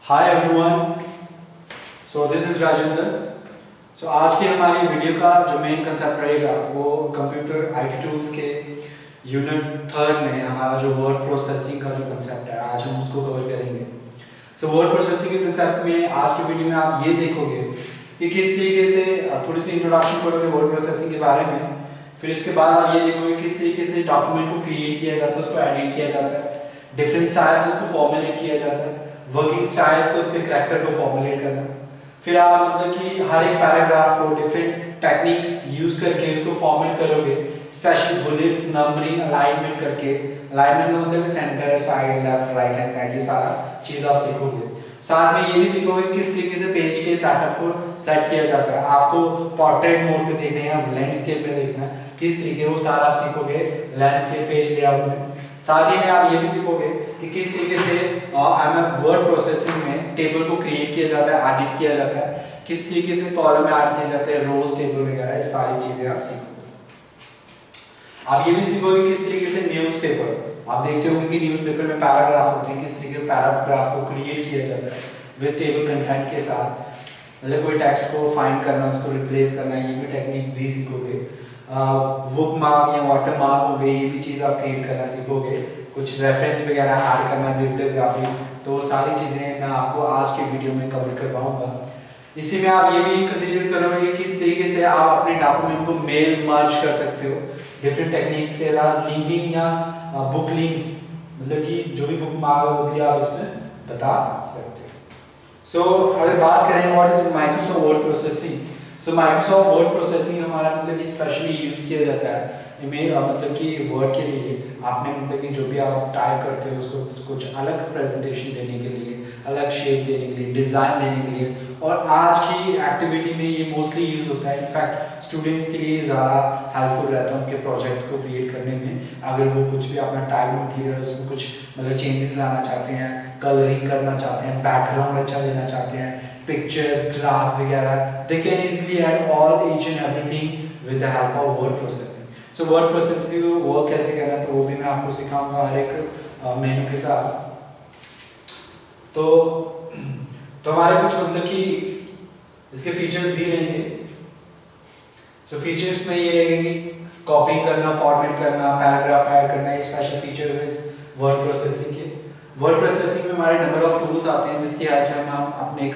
Hi everyone, so this is Rajendra. So आज की हमारी वीडियो का जो मेन कंसेप्ट रहेगा वो कंप्यूटर आईटी टूल्स के यूनिट थर्ड में हमारा जो वर्ड प्रोसेसिंग का जो कंसेप्ट है आज हम उसको कवर करेंगे। सो वर्ड प्रोसेसिंग के कंसेप्ट में आज की वीडियो में आप ये देखोगे कि किस तरीके से थोड़ी सी इंट्रोडक्शन करोगे वर्ड प्रोसेसिंग के बारे में, फिर इसके बाद आप ये देखोगे किस तरीके से डॉक्यूमेंट को क्रिएट किया जाता है, उसको एडिट किया जाता है, डिफरेंट स्टाइल्स से उसको फॉर्मुलेट किया जाता है, वर्किंग स्टाइल्स तो उसके कैरेक्टर को फॉर्मुलेट करना। फिर आप मतलब कि हर एक पैराग्राफ को डिफरेंट टेक्निक्स यूज करके उसको फॉर्मेट करोगे, स्पेशल बुलेट्स, नंबरिंग, अलाइनमेंट करके। अलाइनमेंट का मतलब centre, side, left, right hand side, ये सारा चीज आप सीखोगे। साथ में ये भी सीखोगे किस तरीके से पेज के सेटअप को सेट किया जाता है, आपको पोर्ट्रेट मोड पे देखना है या लैंडस्केप में देखना है, किस तरीके वो सारा आप सीखोगे लैंडस्केप पेज लेआउट में। साथ ही में आप ये भी सीखोगे कि किस तरीके से वर्ड प्रोसेसिंग में टेबल को क्रिएट किया जाता है, एडिट किया जाता है, किस तरीके से कॉलम ऐड किए जाते हैं, रोज, टेबल वगैरह, ये सारी चीजें आप सीखोगे। आप ये भी सीखोगे किस तरीके से न्यूज़पेपर, आप देखते होंगे कि न्यूज़पेपर में पैराग्राफ होते हैं, किस तरीके से पैराग्राफ को क्रिएट किया जाता है विद टेबल कंटेंट के साथ, मतलब कोई टेक्स्ट को फाइंड करना, उसको रिप्लेस करना, ये भी टेक्निक्स भी सीखोगे। बुक मार्क या वाटर मार्क हो गए, ये भी चीज़ आप क्रिएट करना सीखोगे, कुछ रेफरेंस वगैरह ऐड करना, बिब्लियोग्राफी, तो सारी चीज़ें मैं आपको आज के वीडियो में कवर करवाऊंगा। इसी में आप ये भी कंसीडर करोगे कि किस तरीके से आप अपने डॉक्यूमेंट को मेल मर्ज कर सकते हो डिफरेंट टेक्निक्स के साथ, लिंकिंग या बुक लिंक्स, मतलब कि जो भी बुक मार्क हो वो भी आप इसमें बता सकते हो। सो अगर बात करें what is Microsoft word processing, so Microsoft word processing हमारा मतलब कि स्पेशली यूज किया जाता है मतलब कि वर्ड के लिए, आपने मतलब कि जो भी आप टाइप करते हो उसको कुछ अलग प्रेजेंटेशन देने के लिए, अलग शेप देने के लिए, डिज़ाइन देने के लिए, और आज की एक्टिविटी में ये मोस्टली यूज होता है। इनफैक्ट स्टूडेंट्स के लिए ज़्यादा हेल्पफुल रहता है उनके प्रोजेक्ट्स को क्रिएट करने में। अगर वो कुछ भी अपना टाइप मटीरियल उसमें कुछ मतलब चेंजेस लाना चाहते हैं, कलरिंग करना चाहते हैं, बैकग्राउंड अच्छा देना चाहते हैं, पिक्चर्स, ग्राफ वगैरह, they can easily add all each and everything with the help of word processing. So word processing work कैसे करना है तो वो भी मैं आपको सिखाऊंगा हर एक मेनू के साथ। तो हमारे कुछ मतलब कि इसके फीचर्स भी रहेंगे। सो फीचर्स में ये रहेंगे कि कॉपिंग करना, फॉर्मेट करना, पैराग्राफ ऐड करना, ये स्पेशल फीचर्स है वर्ड प्रोसेसिंग के। वर्ड प्रोसेसिंग में हमारे नंबर ऑफ टूल्स आते हैं जिसकी हेल्प से हम अपने एक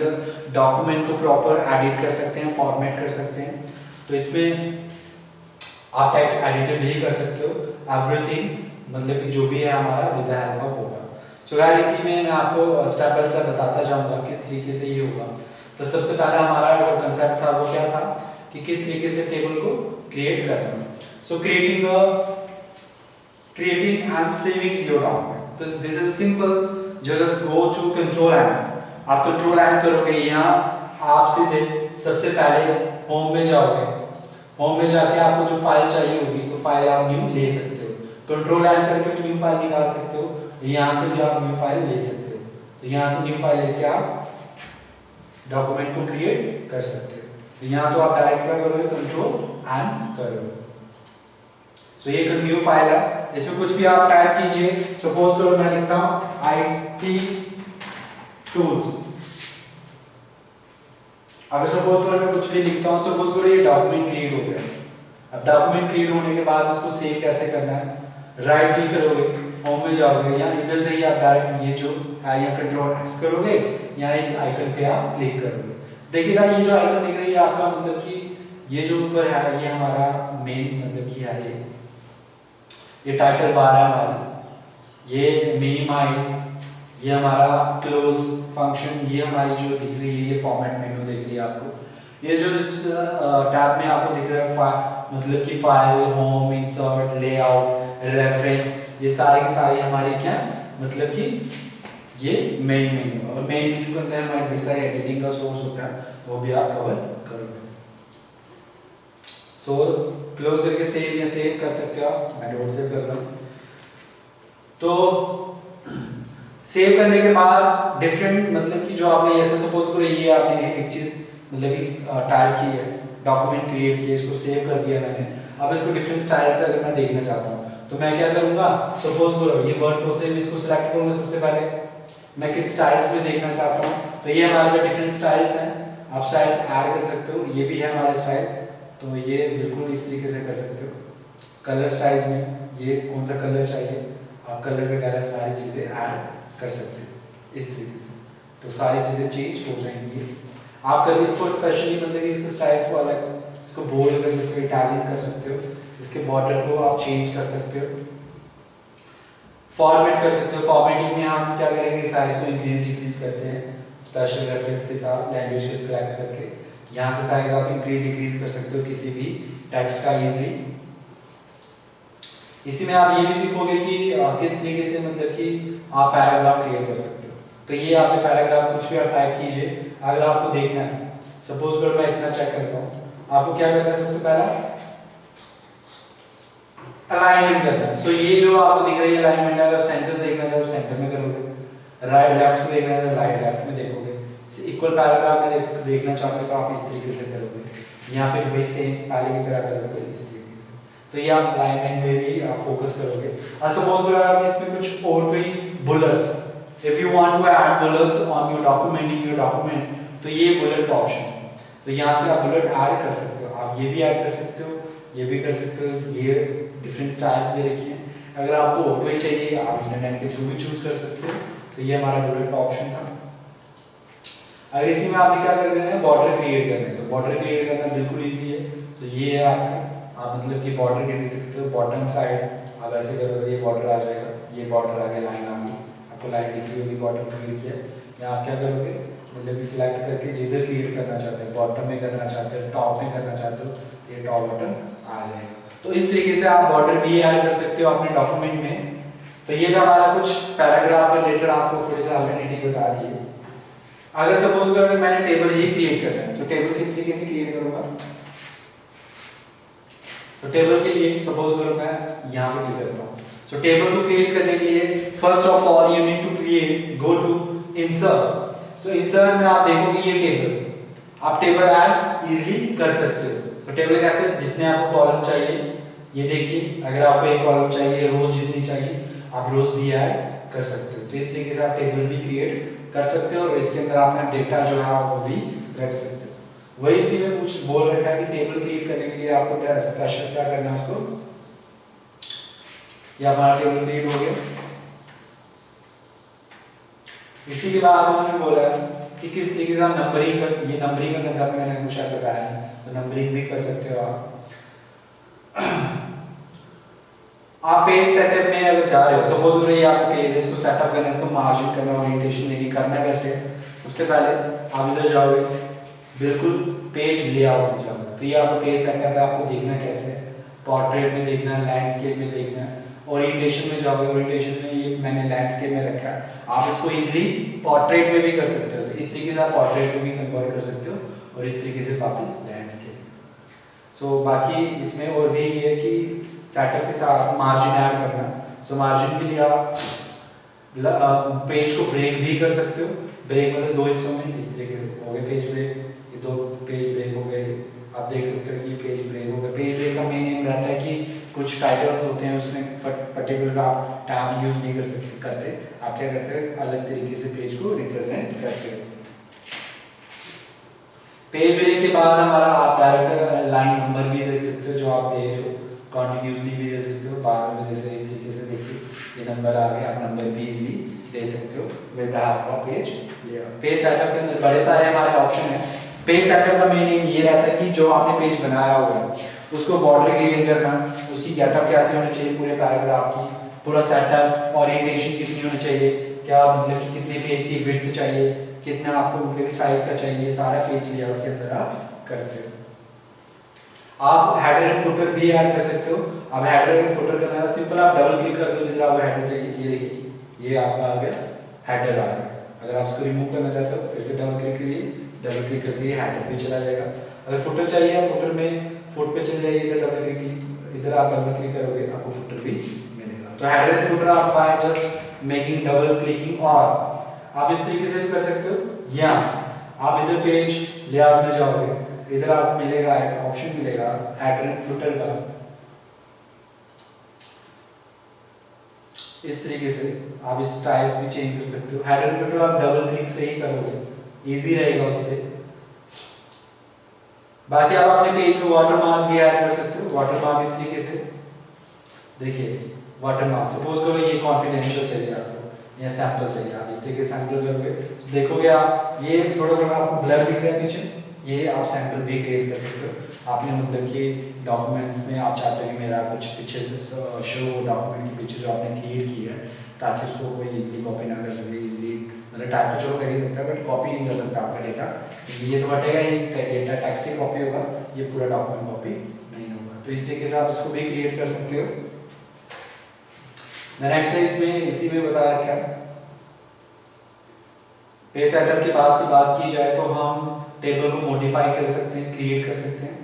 डॉक्यूमेंट को प्रॉपर एडिट कर सकते हैं, फॉर्मेट कर सकते हैं। तो इसमें आप टेक्स्ट एडिटर भी कर सकते हो, एवरीथिंग मतलब कि जो भी है हमारा विद द हेल्प ऑफ होगा। सो यार इसी में मैं आपको स्टेप बाय स्टेप बताता जाऊंगा किस तरीके से ये होगा। तो सबसे पहले हमारा जो कंसेप्ट था वो क्या था कि किस तरीके से टेबल को क्रिएट करना। So creating and saving your document, तो this is simple, just go to control N, आप कंट्रोल एंड करोगे, यहाँ आप सीधे सबसे पहले होम में जाओगे, होम में जाके आपको जो फाइल चाहिए होगी तो फाइल आप न्यू ले सकते हो, कंट्रोल एंड करके भी न्यू फाइल निकाल सकते हो, यहाँ से भी आप न्यू फाइल ले सकते हो। तो यहाँ से न्यू फाइल लेके आप डॉक्यूमेंट को क्रिएट कर सकते हो। तो यहाँ तो आप डायरेक्ट क्या करोगे, कंट्रोल एंड करोगे। सो ये एक न्यू फाइल है, इसमें कुछ भी आप टाइप कीजिए। सपोज करो मैं लिखता हूँ आईटी टूल्स, अगर सपोज करो मैं कुछ भी लिखता हूँ, सपोज करो ये डॉक्यूमेंट क्रिएट हो गया। अब डॉक्यूमेंट क्रिएट होने के बाद इसको सेव कैसे करना है, राइट क्लिक करोगे, होम में जाओगे, या इधर से ही आप डायरेक्ट ये जो है या कंट्रोल एक्स करोगे, या इस आइकन पे आप क्लिक करोगे। देखिएगा ये जो आइकन दिख रही है आपका मतलब कि ये जो ऊपर है ये हमारा मेन मतलब कि है ये टाइटल बार है हमारी, ये मिनिमाइज, ये हमारा क्लोज फंक्शन, ये हमारी जो दिख रही है ये फॉर्मेट मेनू दिख रही है आपको। ये जो इस टैब में आपको दिख रहा है मतलब कि file, home, insert, layout, reference, ये सारे के सारे हमारे क्या मतलब कि ये मेन मेनू, और मेन मेनू के अंदर हमारे बहुत सारे एडिटिंग का सोर्स होता है, वो भी आप कवर करोगे। सो क्लोज करके सेव या सेव कर सकते हो आप, मैं डॉट सेव कर रहा हूँ। तो सेव करने के बाद डिफरेंट मतलब कि जो आपने ऐसे सपोज करो ये आपने एक चीज मतलब कि टाइप की है, डॉक्यूमेंट क्रिएट किया, इसको सेव कर दिया मैंने। अब इसको डिफरेंट स्टाइल से अगर मैं देखना चाहता हूँ तो मैं क्या करूंगा, सपोज करो ये वर्ड प्रोसेस, इसको सिलेक्ट करूंगा सबसे पहले, मैं किस स्टाइल्स में देखना चाहता हूँ। तो ये हमारे पास डिफरेंट स्टाइल्स हैं, आप स्टाइल्स ऐड कर सकते हो। ये भी है हमारा स्टाइल, तो ये बिल्कुल इस तरीके से कर सकते हो। कलर स्टाइल्स में ये कौन सा कलर चाहिए, आप कलर वगैरह सारी चीज़ें ऐड कर सकते हो इस तरीके से, तो सारी चीज़ें चेंज हो जाएंगी। आप कभी इसको स्पेशली मतलब कि इसके स्टाइल्स को अलग, इसको बोल्ड कर सकते हो, इटालियन कर सकते हो, इसके बॉर्डर को आप चेंज कर सकते हो, फॉर्मेट कर सकते हो। फॉर्मेटिंग में हम क्या करेंगे, साइज को इंक्रीज डिक्रीज करते हैं स्पेशल रेफरेंस के साथ, लैंग्वेज के सिलेक्ट करके यहाँ से साइज आप इंक्रीज डिक्रीज कर सकते हो किसी भी टेक्स्ट का इजीली। इसी में आप ये भी सीखोगे कि किस तरीके से मतलब कि आप पैराग्राफ क्रिएट कर सकते हो। तो ये आपने पैराग्राफ कुछ भी आप टाइप कीजिए, अगर आपको देखना है, सपोज करो मैं इतना चेक करता हूँ, आपको क्या करना है, सबसे पहला अलाइनमेंट करना है। सो ये जो आपको दिख रही है अलाइनमेंट, अगर सेंटर से देखना चाहो सेंटर में करोगे, राइट लेफ्ट से देखना है तो राइट लेफ्ट में देखोगे, इक्वल पैराग्राफ में देखना चाहते हो तो आप इस तरीके से करोगे, या फिर वही सेम पहले की तरह करोगे इस तरीके से। तो ये आप अलाइनमेंट में भी आप फोकस करोगे। और सपोज करो आप इसमें कुछ और कोई bullets, if you want to add bullets on your document, in your document, तो ये बुलेट का ऑप्शन है, तो यहाँ से आप बुलेट ऐड कर सकते हो। आप ये भी ऐड कर सकते हो, ये भी कर सकते हो, ये डिफरेंट स्टाइल्स दे रखी हैं। अगर आपको और कोई चाहिए आप इंटरनेट के थ्रू भी चूज कर सकते हो। तो ये हमारा बुलेट का ऑप्शन था। अगर इसी में आपने क्या कर देना है, बॉर्डर क्रिएट करना है, तो बॉर्डर क्रिएट करना बिल्कुल ईजी है। तो ये है आपका, आप मतलब कि बॉर्डर दे सकते हो बॉटम साइड, आप ऐसे करोगे ये बॉर्डर आ जाएगा, ये बॉर्डर आ गया, लाइन आ गई, आपको लाइन दिख रही होगी, बॉर्डर क्रिएट किया। या आप क्या करोगे, मतलब कि सिलेक्ट करके जिधर क्रिएट करना चाहते हैं, बॉटम में करना चाहते हो, टॉप में करना चाहते हो, तो ये टॉप बटन आ जाएगा। तो इस तरीके से आप बॉर्डर भी ऐड कर सकते हो अपने डॉक्यूमेंट में। तो ये था हमारा कुछ पैराग्राफ रिलेटेड आपको थोड़े से अल्टरनेटिव बता दिए। अगर सपोज करो मैंने टेबल ही क्रिएट करना है, तो टेबल किस तरीके से क्रिएट करूंगा, तो टेबल के लिए सपोज करो मैं यहाँ पे क्लिक करता हूँ। सो टेबल को क्रिएट करने के लिए first of all you need to create, go to insert. So insert में आप देखोगे ये टेबल, आप टेबल ऐड इजीली कर सकते हो। तो टेबल कैसे, जितने आपको कॉलम चाहिए, ये देखिए अगर आपको एक कॉलम चाहिए, रोज जितनी चाहिए आप रोज भी ऐड कर सकते हो। तो इस तरीके से आप टेबल भी क्रिएट कर सकते हो और इसके अंदर आपने डेटा जो है वो भी रख सकते हो। वही इसी में कुछ बोल रखा है कि टेबल क्रिएट करने के लिए आपको क्या स्पेशल क्या करना है उसको, या हमारा टेबल क्रिएट हो गया। इसी के बाद उन्होंने बोला कि किस तरीके से आप नंबरिंग कर, ये नंबरिंग का कंसेप्ट मैंने कुछ बताया है, तो नंबरिंग भी कर सकते हो आप पेज सेटअप में अगर जा रहे हो, सपोज करो ये आपका पेज है, इसको सेटअप करना है, इसको मार्जिन करना, ओरिएंटेशन देनी, करना कैसे है, सबसे पहले आप इधर जाओगे, बिल्कुल पेज लेआउट में जाओगे, तो ये आपका पेज सेटअप है, आपको देखना कैसे है, पोर्ट्रेट में देखना है, लैंडस्केप में देखना है, ओरिएंटेशन में जाओगे, ओरिएंटेशन में ये मैंने लैंडस्केप में रखा है, आप इसको इजीली पोर्ट्रेट में भी कर सकते हो। तो इस तरीके से आप पोर्ट्रेट में भी कन्वर्ट कर सकते हो और इस तरीके से वापस लैंडस्केप। सो बाकी इसमें और भी ये है कि सेटअप के साथ मार्जिन ऐड करना। सो मार्जिन के लिए आप पेज को ब्रेक भी कर सकते हो, ब्रेक मतलब दो हिस्सों में, इस तरीके से हो गए पेज ब्रेक, ये दो पेज ब्रेक हो गए, आप देख सकते हो कि पेज ब्रेक हो गया। पेज ब्रेक का मेन एम रहता है कि कुछ टाइटल्स होते हैं उसमें पर्टिकुलर आप टैब यूज नहीं करते, आप क्या करते हैं अलग तरीके से पेज को रिप्रेजेंट करते हो। पेज ब्रेक के बाद हमारा आप डायरेक्ट लाइन नंबर भी देख सकते हो जो आप दे रहे हो, कॉन्टिन्यूसली भी दे सकते हो, बाद में दे सकते हो, इस तरीके से देखिए ये नंबर आ गया, आप नंबर भी इजीली दे सकते हो विद आपका पेज लेआउट। पेज सेटअप के अंदर बड़े सारे हमारे ऑप्शन हैं। पेज सेटअप का मेन एम ये रहता है कि जो आपने पेज बनाया होगा उसको बॉर्डर क्रिएट करना, उसकी गेटअप कैसे होनी चाहिए, पूरे पैराग्राफ की पूरा सेटअप, ओरिएंटेशन कितनी होनी चाहिए, क्या मतलब कि कितने पेज की विड्थ चाहिए, कितना आपको मतलब साइज का चाहिए, सारा पेज लेआउट के अंदर आप करते हो। आप हेडर एंड फुटर भी ऐड कर सकते हो। अब हेडर एंड फुटर करना है सिंपल, आप डबल क्लिक कर दो जिधर आपको हेडर चाहिए, ये देखिए ये आपका आ गया हेडर आ गया। अगर आप इसको रिमूव करना चाहते हो फिर से डबल क्लिक करिए, डबल क्लिक करके ये हेडर पे चला जाएगा। अगर फुटर चाहिए फुटर में फुट पे चले जाइए, इधर डबल क्लिक, इधर आप डबल क्लिक करोगे आपको फुटर भी मिलेगा। तो हेडर एंड फुटर आप by just making double clicking, और आप इस तरीके से भी कर सकते हो, या आप इधर पेज लेआउट में जाओगे, इधर आप मिलेगा एक ऑप्शन मिलेगा हेडर एंड फुटर का, इस तरीके से आप इस स्टाइल्स भी चेंज कर सकते हो। हेडर फुटर आप डबल क्लिक से ही करोगे, इजी रहेगा उससे। बाकी आप अपने पेज में वाटरमार्क भी ऐड कर सकते हो। वाटरमार्क इस तरीके से देखिए, वाटरमार्क सपोज करो ये कॉन्फिडेंशियल चाहिए आपको या सैंपल चाहिए, आप इस तरीके सैंपल करोगे तो देखोगे आप ये थोड़ा थोड़ा आपको ब्लर दिख रहा है पीछे, ये आप सैंपल भी क्रिएट कर सकते हो। आपने मतलब कि डॉक्यूमेंट में आप चाहते हो कि मेरा कुछ पिक्चर्स शो डॉक्यूमेंट की पिक्चर जो आपने क्रिएट की है, ताकि उसको कोई इजीली कॉपी ना कर सके। इजीली मतलब टाइप तो चलो कर ही सकता है बट कॉपी नहीं कर सकता आपका डेटा, ये तो हटेगा ही, डेटा टेक्स्ट ही कॉपी होगा, ये पूरा डॉक्यूमेंट कॉपी नहीं होगा। तो इस तरीके से आप इसको भी क्रिएट कर सकते हो। नेक्स्ट है इसमें इसी में बता रखा है पेज सेटअप के बाद की बात की जाए तो हम टेबल को मॉडिफाई कर सकते हैं, क्रिएट कर सकते हैं,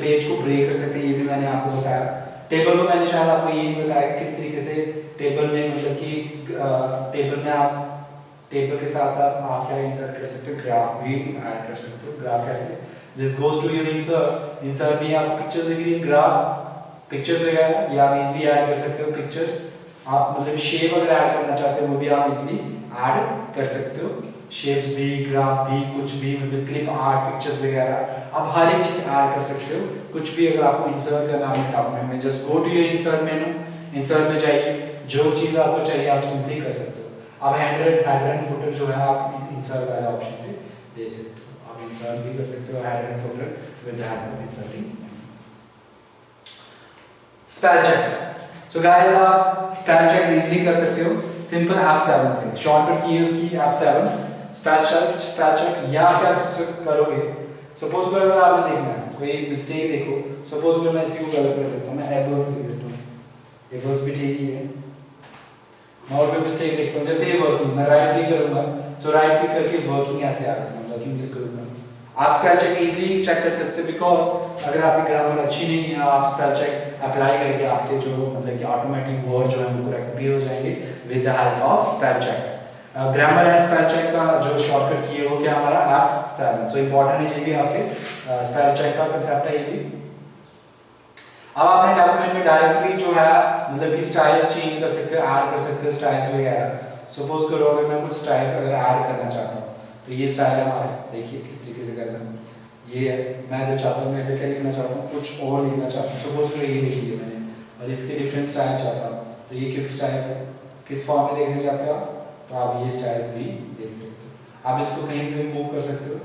पेज को ब्रेक कर सकते हैं, ये भी मैंने आपको बताया। टेबल में मैंने शायद आपको ये नहीं बताया किस तरीके से टेबल में मतलब कि टेबल में आप टेबल के साथ साथ आप क्या इंसर्ट कर सकते हो, ग्राफ भी ऐड कर सकते हो। ग्राफ कैसे, this goes to your insert, insert में आप पिक्चर्स दिख रही है, ग्राफ पिक्चर्स वगैरह ये आप इजीली ऐड कर सकते हो। पिक्चर्स आप मतलब शेप अगर ऐड करना चाहते हो वो भी आप इजीली ऐड कर सकते हो, शेप्स भी, ग्राफ भी, कुछ भी मतलब क्लिप आर्ट, पिक्चर्स वगैरह आप हर एक चीज ऐड कर सकते हो। कुछ भी अगर आपको इंसर्ट करना है डॉक्यूमेंट में, just go to your insert menu, insert में जाइए, जो चीज आपको चाहिए आप सिंपली कर सकते हो। आप हेडर एंड फुटर जो है आप इंसर्ट वाले ऑप्शन से दे सकते हो, आप इंसर्ट भी कर सकते हो header and footer with the help of inserting. Spell check, so guys आप स्पेल चेक इजीली कर सकते हो सिंपल F7 से, शॉर्टकट की है उसकी F7। स्पेल चेक या क्या करोगे, सपोज करो अगर आपने देखना है कोई मिस्टेक, देखो सपोज करो मैं इसी को गलत कर देता हूं, मैं एबल्स लिख देता हूं, एबल्स भी ठीक ही है, मैं और कोई मिस्टेक देखता हूं जैसे ये वर्किंग, मैं राइट क्लिक करूंगा, सो राइट क्लिक करके वर्किंग ऐसे आ जाता है, वर्किंग क्लिक करूंगा, आप स्पेल चेक इजीली चेक कर सकते हो। बिकॉज अगर आपकी ग्रामर अच्छी नहीं है, आप स्पेल चेक अप्लाई करके आपके जो मतलब कि ऑटोमेटिक वर्ड जो है वो करेक्ट भी हो जाएंगे with the help of spell check. Grammar and spell check का जो शॉर्टकट की है वो क्या हमारा F7, सो इंपॉर्टेंट है ये भी आपके स्पेल चेक का कांसेप्ट है ये भी। अब अपने डॉक्यूमेंट में डायरेक्टली जो है मतलब कि स्टाइल्स चेंज कर सकते हो, ऐड कर सकते हो स्टाइल्स वगैरह। सपोज करो अगर मैं कुछ स्टाइल्स अगर ऐड करना चाहता हूँ तो ये स्टाइल है हमारा, देखिए किस तरीके से करना है, ये है, मैं इधर चाहता हूँ, मैं इधर क्या लिखना चाहता हूँ, कुछ और लिखना चाहता हूँ, सपोज करो ये लिख दिया मैंने और इसके डिफरेंट स्टाइल चाहता हूँ, तो ये क्योंकि स्टाइल्स है किस फॉर्म में देखना चाहते हो तो आप ये स्टाइल्स भी देख सकते हो। आप इसको कहीं से भी मूव कर सकते हो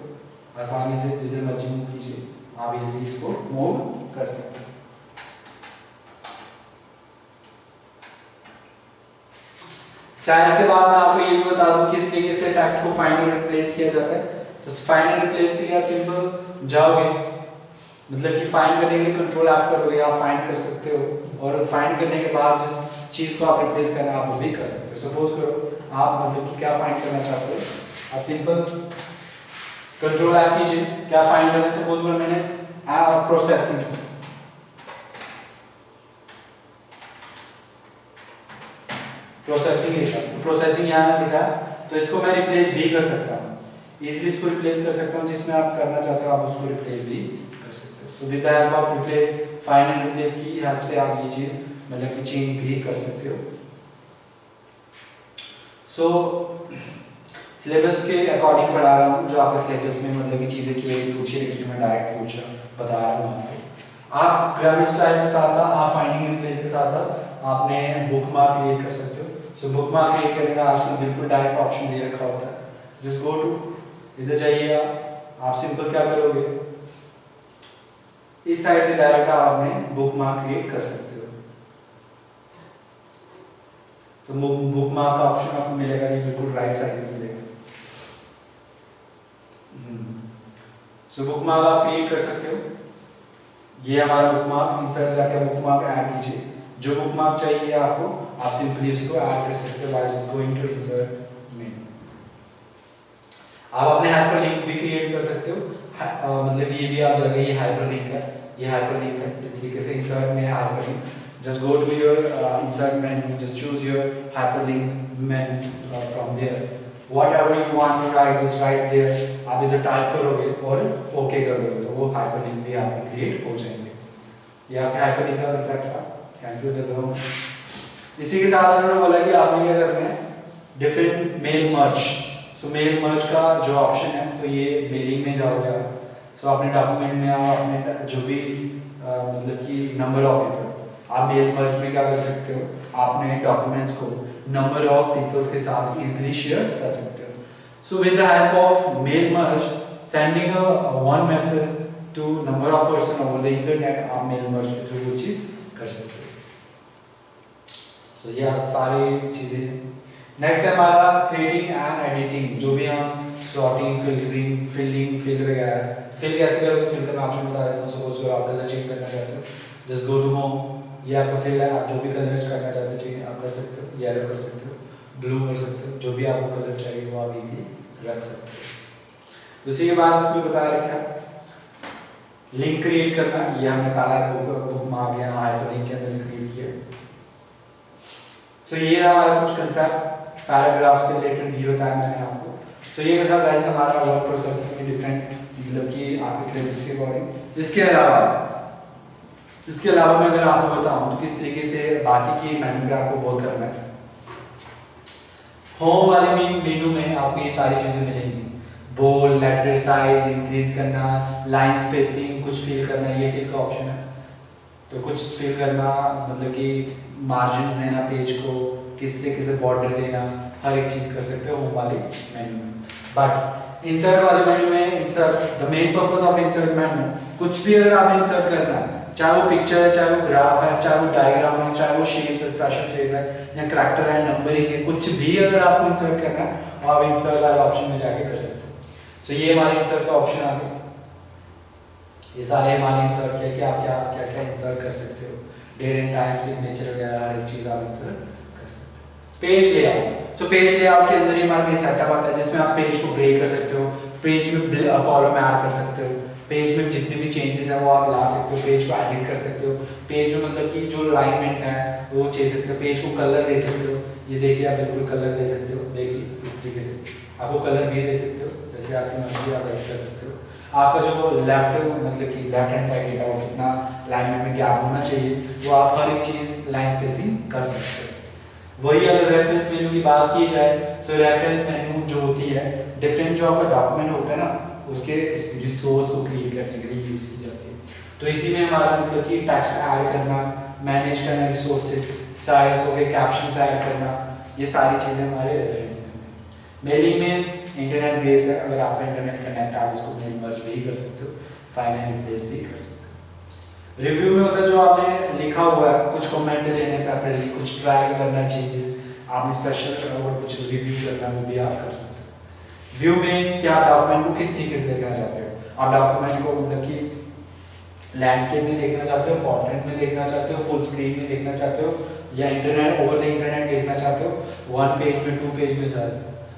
आसानी से, जिधर मर्जी मूव कीजिए आप इजीली इसको मूव कर सकते हो। स्टाइल्स के बाद मैं आपको ये भी बता दूं किस तरीके से टेक्स्ट को फाइंड और रिप्लेस किया जाता है। तो फाइंड और रिप्लेस के लिए आप सिंपल जाओगे, मतलब कि फाइंड करने के लिए कंट्रोल F करोगे, आप फाइंड कर सकते हो और फाइंड करने के बाद जिस चीज को आप रिप्लेस करना आप वो भी कर सकते हो। सपोज करो आप मतलब कि क्या फाइंड करना चाहते हो, आप सिंपल कंट्रोल F कीजिए, क्या फाइंड करना है, सपोज करो मैंने प्रोसेसिंग, प्रोसेसिंग लिखा, तो प्रोसेसिंग यहाँ लिखा, तो इसको मैं रिप्लेस भी कर सकता हूँ, इजीली इसको रिप्लेस कर सकता हूँ, जिसमें आप करना चाहते हो आप उसको रिप्लेस भी कर सकते हो। तो with the help off replace, find and replace की हेल्प से आप ये चीज मतलब कि चेंज भी कर सकते हो। सो सिलेबस के अकॉर्डिंग पढ़ा रहा हूँ, जो आपके सिलेबस में मतलब की चीजें की हुई पूछी रखी, मैं डायरेक्ट पूछ बता रहा हूँ आपको। आप ग्रामर स्टाइल के साथ साथ आप फाइंडिंग एंड रिप्लेस के साथ साथ आपने बुकमार्क क्रिएट कर सकते हो। सो बुकमार्क क्रिएट करने का आजकल बिल्कुल डायरेक्ट ऑप्शन दे रखा होता है, जस्ट गो टू, इधर जाइए, आप सिंपल क्या करोगे, इस साइड से डायरेक्ट आप अपने बुकमार्क क्रिएट कर सकते हो। तो बुकमार्क का ऑप्शन आपको मिलेगा, ये बिल्कुल राइट साइड में मिलेगा। सो बुकमार्क आप क्रिएट कर सकते हो, ये हमारा बुकमार्क, इंसर्ट जाके बुकमार्क ऐड कीजिए, जो बुकमार्क चाहिए आपको आप सिंपली उसको ऐड कर सकते हो by just going to insert menu. आप अपने हाइपरलिंक्स भी क्रिएट कर सकते हो, मतलब ये भी आप जगह ये हाइपरलिंक है, ये हाइपरलिंक है, इस तरीके से इंसर्ट में hyperlink, just go to your insert menu, just choose your hyperlink menu from there, whatever you want to write just write there, आप इधर टाइप करोगे और ओके कर दोगे तो वो हाइपरलिंक भी आपके क्रिएट हो जाएंगे। ये आपके हाइपरलिंक का कंसेप्ट था, कैंसिल कर दो। इसी के साथ उन्होंने बोला कि आपने क्या करना है, डिफरेंट मेल मर्ज। सो मेल मर्ज का जो ऑप्शन है, तो ये मेलिंग में जाओगे आप। सो अपने डॉक्यूमेंट में आप अपने जो भी मतलब कि नंबर ऑफ पीपल, आप मेल मर्ज में क्या कर सकते हो, आपने डॉक्यूमेंट्स को नंबर ऑफ पीपल्स के साथ इजीली शेयर कर सकते हो। So with the help of mail merge, sending one message to number of person over the internet, आप मेल मर्ज के थ्रू वो चीज़ कर सकते हो। तो ये सारी चीज़ें। नेक्स्ट है हमारा क्रिएटिंग एंड एडिटिंग, जो भी हम सॉर्टिंग, फिल्टरिंग, फिलिंग, फिल वगैरह। फिल कैसे करोगे, फिल का मैं ऑप्शन बता देता हूँ। सपोज आप कलर चेंज करना चाहते हो, जस्ट गो टू होम, ये आपका फिल है, आप जो भी कलर करना चाहते हो चाहिए आप कर सकते हो। येलो कर सकते हो, ब्लू कर सकते हो, जो भी आपको कलर चाहिए वो आप इजीली रख सकते हो। उसी के बाद इसमें बताया रखा लिंक क्रिएट करना, ये हमने पहला बुक मार्क या हाइपरलिंक के अंदर क्रिएट किया। तो ये हमारा कुछ कंसेप्ट पैराग्राफ के रिलेटेड भी बताया मैंने आपको। तो ये था गाइस हमारा वर्ड प्रोसेसिंग में डिफरेंट, मतलब कि आपके सिलेबस के अकॉर्डिंग। इसके अलावा मैं अगर आपको बताऊं तो किस तरीके से बाकी की मेनू पे आपको वर्क करना है। होम वाले मेनू में आपको ये सारी चीजें मिलेंगी, बोल्ड, लेटर साइज इंक्रीज करना, लाइन स्पेसिंग, कुछ फिल करना, ये फिल का ऑप्शन है। तो कुछ फिल करना मतलब कि मार्जिन्स देना पेज को, किस तरीके से बॉर्डर देना, हर एक चीज कर सकते हो होम वाले मेनू में। बट इंसर्ट वाले मेनू में, insert the main purpose of insert मेनू, कुछ भी अगर आपने इंसर्ट करना है, चाहे वो पिक्चर है, चाहे वो ग्राफ है, चाहे वो डायग्राम है, चाहे वो शेप्स है, स्पेशल शेप है या करैक्टर है, नंबरिंग है, कुछ भी अगर आपको इंसर्ट करना है आप इंसर्ट वाले ऑप्शन में जाके कर सकते हो। सो ये हमारे इंसर्ट का ऑप्शन आ गया। ये सारे हमारे इंसर्ट के क्या क्या क्या क्या इंसर्ट कर सकते हो, डेट एंड टाइम, सिग्नेचर वगैरह हर एक चीज आप इंसर्ट कर सकते हो। Page layout, so page layout के अंदर ही हमारे पास सेटअप आता है जिसमें आप पेज को ब्रेक कर सकते हो, पेज में कॉलम ऐड कर सकते हो, पेज में जितने भी चेंजेस हैं वो आप ला सकते हो, पेज को एडिट कर सकते हो, पेज में मतलब कि जो अलाइनमेंट है वो चेंज सकते हो, पेज को कलर दे सकते हो। ये देखिए आप बिल्कुल कलर दे सकते हो, देखिए इस तरीके से आपको कलर भी दे सकते हो, जैसे आपकी मर्जी आप ऐसे कर सकते हो। आपका जो लेफ्ट मतलब कि लेफ्ट हैंड साइड है वो कितना अलाइनमेंट में गैप होना चाहिए, वो आप हर एक चीज़ लाइन स्पेसिंग कर सकते हो। वही अगर रेफरेंस मेनू की बात की जाए, सो रेफरेंस मेनू जो होती है डिफरेंट जो आपका डॉक्यूमेंट होता है ना, उसके रिसोर्स को क्रिएट करने के लिए यूज की जाती है। तो इसी में हमारा मतलब कि टेक्स्ट ऐड करना, मैनेज करना रिसोर्सेज, स्टाइल्स हो गए, कैप्शंस ऐड करना, ये सारी चीज़ें हमारे रेफरेंस में। मेलिंग में इंटरनेट बेस है, अगर आपका इंटरनेट कनेक्ट आप इसको मेल मर्ज भी कर सकते हो, फाइनल बेस भी कर सकते हो। रिव्यू में होता है जो आपने लिखा हुआ है, कुछ कमेंट देने सेपरेटली, कुछ ट्राई करना चेंजेस, आपने स्पेशल और कुछ रिव्यू करना वो भी आप कर सकते हो। व्यू में क्या आप डॉक्यूमेंट को किस तरीके से देखना चाहते हो, आप डॉक्यूमेंट को मतलब कि लैंडस्केप में देखना चाहते हो, पोर्ट्रेट में देखना चाहते हो, फुल स्क्रीन में देखना चाहते हो, या इंटरनेट ओवर द इंटरनेट देखना चाहते हो, 1 पेज में 2 पेज में साइज।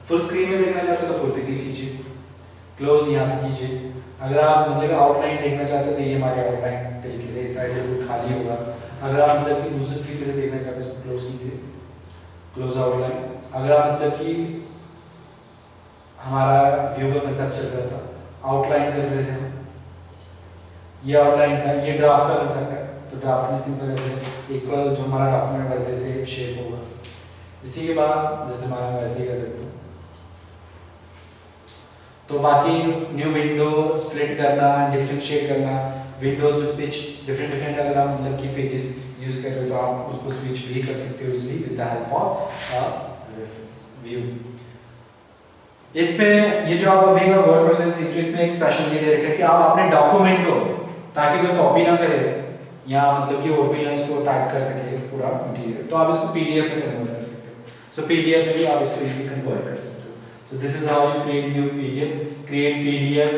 फुल स्क्रीन में देखना चाहते हो तो फुल पे क्लिक कीजिए, क्लोज यहाँ से कीजिए। अगर आप मतलब आउटलाइन देखना चाहते हो तो ये हमारे आउटलाइन तरीके से इस साइड बिल्कुल खाली होगा। अगर आप मतलब कि दूसरे तरीके से देखना चाहते हो तो क्लोज कीजिए, क्लोज आउटलाइन। अगर आप मतलब कि हमारा व्यू का कंसेप्ट चल रहा था, आउटलाइन कर रहे थे, ये आउटलाइन का, ये ड्राफ्ट का कंसेप्ट है, तो ड्राफ्ट में सिंपल ऐसे इक्वल जो हमारा डॉक्यूमेंट वैसे से शेप होगा। इसी के बाद जैसे हमारा वैसे ही कर देते हैं। तो बाकी न्यू विंडो स्प्लिट करना, डिफरेंशिएट करना, विंडोज में स्विच डिफरेंट अगर आप मतलब कि पेजेस यूज कर रहे हो तो आप उसको स्विच भी कर सकते हो easily with the help of reference view. इसमें ये जो आप अभी का वर्ड प्रोसेस जो इसमें एक स्पेशल ये दे रखा है कि आप अपने डॉक्यूमेंट को, ताकि कोई कॉपी ना करे या मतलब कि और कोई ना इसको टाइप कर सके पूरा मटेरियल, तो आप इसको पीडीएफ में कन्वर्ट कर सकते हो। सो पीडीएफ में भी आप इसको इजीली कन्वर्ट कर सकते हो। So this is how you create new PDF, create PDF,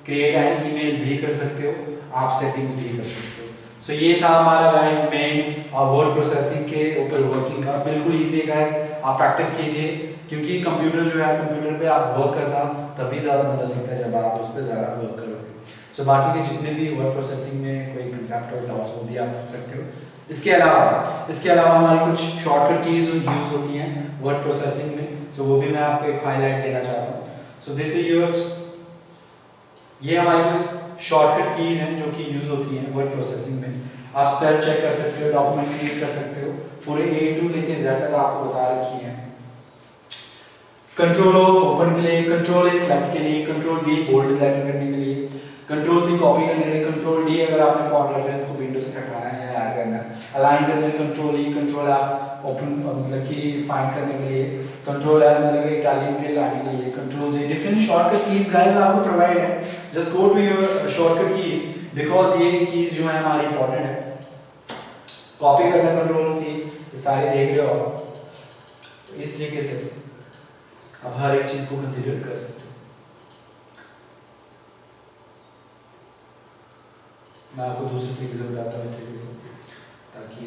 create an email भी कर सकते हो, आप सेटिंग्स भी कर सकते हो। So ये था हमारा गाइस मेन वर्ड प्रोसेसिंग के ऊपर वर्किंग का। बिल्कुल इजी है गाइस, आप प्रैक्टिस कीजिए, क्योंकि कंप्यूटर जो है, कंप्यूटर पे आप वर्क करना तभी ज़्यादा मजा सीखता है जब आप उस पर ज़्यादा वर्क करोगे। So बाकी के जितने भी वर्ड प्रोसेसिंग में कोई कंसेप्ट और डाउट्स वो भी आप पूछ सकते हो। इसके अलावा हमारी कुछ शॉर्टकट कीज यूज होती हैं वर्ड प्रोसेसिंग में, सो वो भी मैं आपको एक हाईलाइट देना चाहता हूँ। सो दिस इज योर्स, ये हमारी कुछ शॉर्टकट कीज हैं जो कि यूज होती हैं वर्ड प्रोसेसिंग में। आप स्पेल चेक कर सकते हो, डॉक्यूमेंट क्रिएट कर सकते हो, पूरे A to लेके Z तक आपको बता रखी है। कंट्रोल ओपन के लिए, कंट्रोल A सिलेक्ट के लिए, कंट्रोल B बोल्ड सिलेक्ट करने के लिए, कंट्रोल C कॉपी करने के लिए, कंट्रोल D अगर आपने फॉन्ट रेफरेंस को विंडो से हटाना है या ऐड करना है, अलाइन करने के लिए control E, control F open मतलब कि फाइंड करने के लिए, कंट्रोल L मतलब इटालियन के लाने के लिए, control J different shortcut keys guys आपको प्रोवाइड है। Just go to your shortcut keys because ये कीज जो है हमारी इंपॉर्टेंट है। कॉपी करना कंट्रोल C, ये सारे देख रहे हो आप। इस तरीके से अब हर एक चीज को कंसीडर कर सकते हो। मैं आपको दूसरे तरीके से बताता हूँ, इस तरीके से, ताकि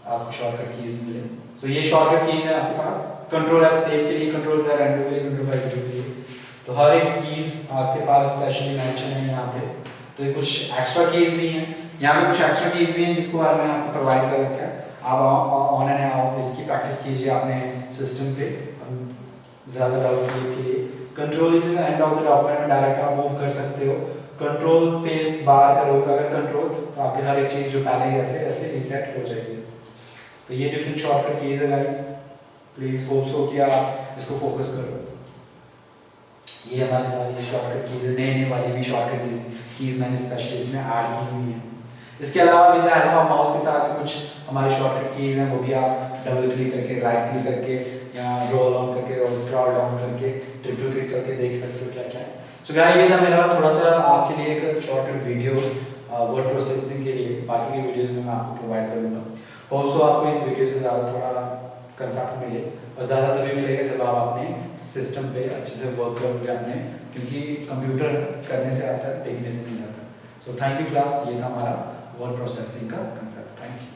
आपको शॉर्टकट कीज मिले। सो ये शॉर्टकट कीज है आपके पास, कंट्रोल एस सेव के लिए, कंट्रोल Z एंड के लिए, कंट्रोल Y के लिए। तो हर एक कीज आपके पास स्पेशली मेंशन है यहाँ पे। तो ये कुछ एक्स्ट्रा कीज भी हैं, यहाँ पे कुछ एक्स्ट्रा कीज भी हैं जिसको बारे में आपको प्रोवाइड कर रखा है। आप ऑन एंड ऑफ इसकी प्रैक्टिस कीजिए अपने सिस्टम पे ज़्यादा डाउट के लिए। Control is end of the document में डायरेक्ट आप मूव कर सकते हो। कंट्रोल स्पेस बार करोगे अगर कंट्रोल, तो आपकी हर एक चीज़ जो पहले ऐसे ऐसे रीसेट हो जाएगी। तो ये डिफरेंट शॉर्टकट कीज है गाइस, प्लीज़ होप सो कि आप इसको फोकस करो। ये हमारी सारी शॉर्टकट कीज, नई वाली भी शॉर्टकट कीज मैंने स्पेशली इसमें ऐड की हुई है। इसके अलावा with the help of mouse के साथ कुछ हमारे शॉर्टकट कीज हैं, वो भी आप डबल क्लिक करके, राइट क्लिक करके या रोल ऑन करके और स्क्रॉल डाउन करके, ट्रिपल क्लिक करके देख सकते हो क्या क्या है। सो गाइस ये था मेरा थोड़ा सा आपके लिए एक शॉर्टकट वीडियो वर्ड प्रोसेसिंग के लिए। बाकी के वीडियोस में मैं आपको प्रोवाइड करूँगा। होप सो आपको इस वीडियो से ज़्यादा थोड़ा कंसेप्ट मिले, और ज़्यादा तभी मिलेगा जब आप अपने सिस्टम पे अच्छे से वर्क करोगे अपने, क्योंकि कंप्यूटर करने से आता है, देखने से नहीं आता। सो थैंक यू क्लास, ये था हमारा वर्ड प्रोसेसिंग का कंसेप्ट। Thank you.